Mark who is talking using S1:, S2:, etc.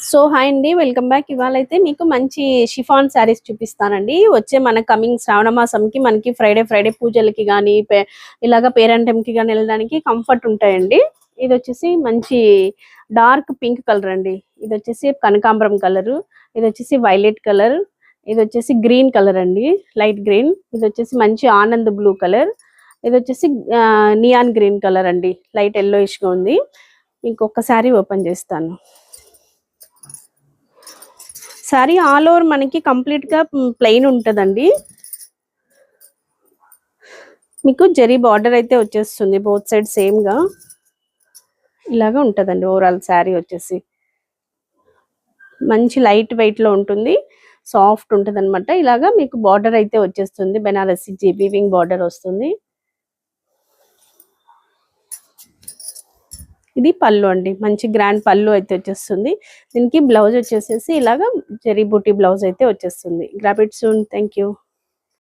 S1: So hi అండి, welcome back. ఇవాళ అయితే మీకు మంచి షిఫాన్ శారీస్ చూపిస్తానండి. వచ్చే మన కమింగ్ శ్రావణ మాసంకి మనకి ఫ్రైడే పూజలకి కానీ ఇలాగా పేరంటంకి కానీ వెళ్ళడానికి కంఫర్ట్ ఉంటాయండి. ఇది వచ్చేసి మంచి డార్క్ పింక్ కలర్ అండి. ఇది వచ్చేసి కనకాంబరం కలర్, ఇది వచ్చేసి వైలెట్ కలర్, ఇది వచ్చేసి గ్రీన్ కలర్ అండి, లైట్ గ్రీన్. ఇది వచ్చేసి మంచి ఆనంద్ బ్లూ కలర్, ఇది వచ్చేసి నియాన్ గ్రీన్ కలర్ అండి, లైట్ ఎల్లోయిష్ గా ఉంది. ఇంకొకసారి ఓపెన్ చేస్తాను. సారీ ఆల్ ఓవర్ మనకి కంప్లీట్ గా ప్లెయిన్ ఉంటదండి. మీకు జరీ బార్డర్ అయితే వచ్చేస్తుంది బోత్ సైడ్ సేమ్ గా. ఇలాగా ఉంటదండి ఓవరాల్ శారీ వచ్చేసి. మంచి లైట్ వెయిట్ లో ఉంటుంది, సాఫ్ట్ ఉంటుంది అనమాట. ఇలాగా మీకు బార్డర్ అయితే వచ్చేస్తుంది, బెనారసి వీవింగ్ బార్డర్ వస్తుంది. ఇది పళ్ళు అండి, మంచి గ్రాండ్ పళ్ళు అయితే వచ్చేస్తుంది. దీనికి బ్లౌజ్ వచ్చేసేసి ఇలాగా జరీ బూటీ బ్లౌజ్ అయితే వచ్చేస్తుంది. Grab it soon. Thank you.